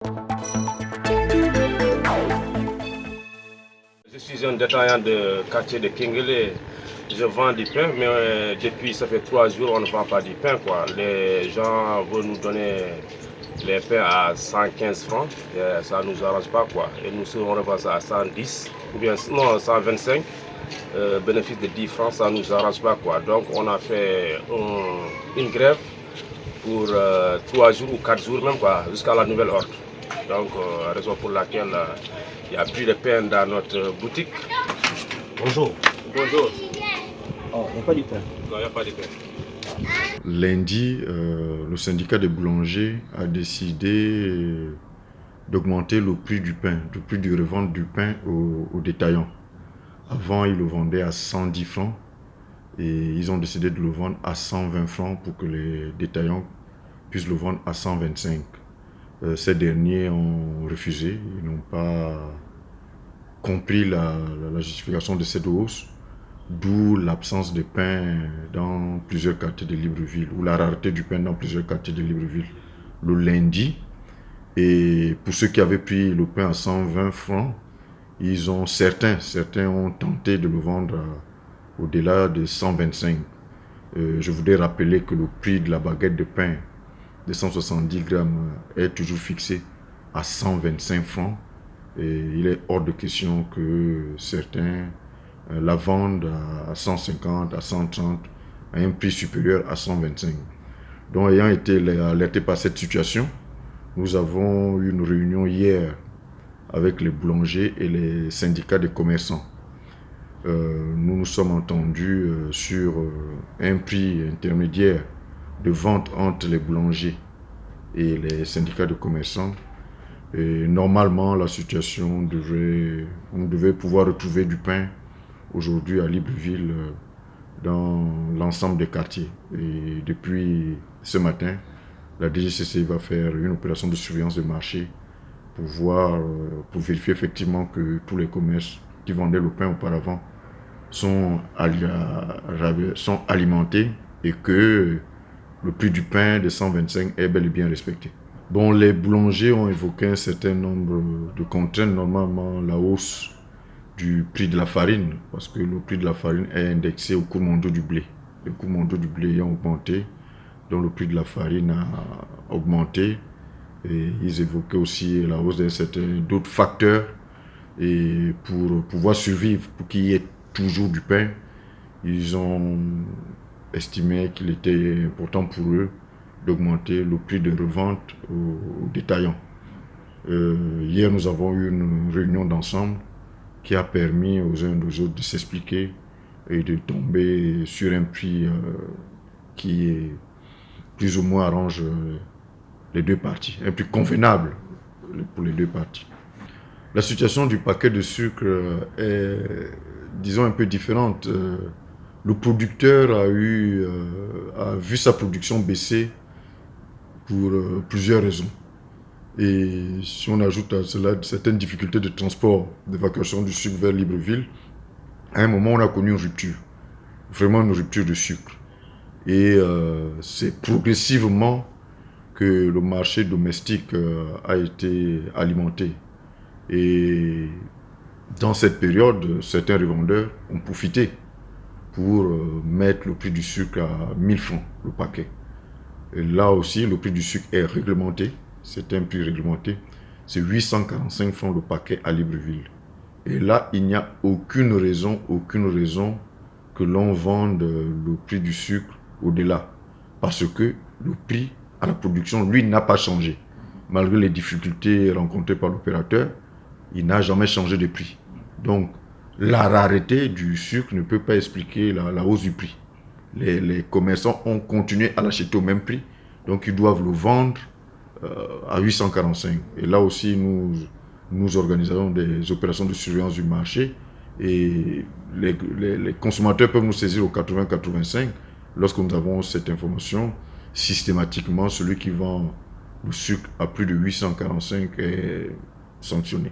Je suis un détaillant de quartier de Kingele. Je vends du pain, mais depuis ça fait 3 jours, on ne vend pas du pain, quoi. Les gens veulent nous donner les pains à 115 francs, et ça ne nous arrange pas, quoi. Et nous, on revend ça à 110, ou bien non, 125. Bénéfice de 10 francs, ça ne nous arrange pas, quoi. Donc on a fait une grève pour 3 jours ou 4 jours même, quoi, jusqu'à la nouvelle ordre. Donc raison pour laquelle il n'y a plus de pain dans notre boutique. Bonjour. Bonjour. Oh, il n'y a pas du pain. Non, il n'y a pas de pain. Lundi, le syndicat des boulangers a décidé d'augmenter le prix du pain, le prix de revente du pain aux détaillants. Avant, ils le vendaient à 110 francs et ils ont décidé de le vendre à 120 francs pour que les détaillants puissent le vendre à 125. Ces derniers ont refusé, ils n'ont pas compris la justification de cette hausse, d'où l'absence de pain dans plusieurs quartiers de Libreville, ou la rareté du pain dans plusieurs quartiers de Libreville le lundi. Et pour ceux qui avaient pris le pain à 120 francs, certains ont tenté de le vendre au-delà de 125. Je voudrais rappeler que le prix de la baguette de pain de 170 grammes est toujours fixé à 125 francs. Et il est hors de question que certains la vendent à 150, à 130, à un prix supérieur à 125. Donc, ayant été alerté par cette situation, nous avons eu une réunion hier avec les boulangers et les syndicats des commerçants. Nous nous sommes entendus sur un prix intermédiaire de vente entre les boulangers et les syndicats de commerçants. Et normalement, la situation on devait pouvoir retrouver du pain aujourd'hui à Libreville dans l'ensemble des quartiers. Et depuis ce matin, la DGCC va faire une opération de surveillance de marché pour vérifier effectivement que tous les commerces qui vendaient le pain auparavant sont alimentés et que le prix du pain de 125 est bel et bien respecté. Bon, les boulangers ont évoqué un certain nombre de contraintes, normalement la hausse du prix de la farine, parce que le prix de la farine est indexé au cours mondial du blé. Le cours mondial du blé ayant augmenté, donc le prix de la farine a augmenté. Et ils évoquaient aussi la hausse d'autres facteurs. Et pour pouvoir survivre, pour qu'il y ait toujours du pain, ils ont estimé qu'il était important pour eux d'augmenter le prix de revente aux détaillants. Hier, nous avons eu une réunion d'ensemble qui a permis aux uns et aux autres de s'expliquer et de tomber sur un prix qui est plus ou moins arrange les deux parties, un prix convenable pour les deux parties. La situation du paquet de sucre est, disons, un peu différente. Le producteur a vu sa production baisser pour plusieurs raisons. Et si on ajoute à cela certaines difficultés de transport, d'évacuation du sucre vers Libreville, à un moment on a connu une rupture, vraiment une rupture de sucre. Et c'est progressivement que le marché domestique a été alimenté. Et dans cette période, certains revendeurs ont profité pour mettre le prix du sucre à 1000 francs le paquet. Et là aussi, le prix du sucre est réglementé. C'est un prix réglementé. C'est 845 francs le paquet à Libreville. Et là, il n'y a aucune raison que l'on vende le prix du sucre au-delà. Parce que le prix à la production, lui, n'a pas changé. Malgré les difficultés rencontrées par l'opérateur, il n'a jamais changé de prix. Donc, la rareté du sucre ne peut pas expliquer la hausse du prix. Les commerçants ont continué à l'acheter au même prix, donc ils doivent le vendre à 845. Et là aussi, nous organisons des opérations de surveillance du marché et les consommateurs peuvent nous saisir au 80-85. Lorsque nous avons cette information, systématiquement, celui qui vend le sucre à plus de 845 est sanctionné.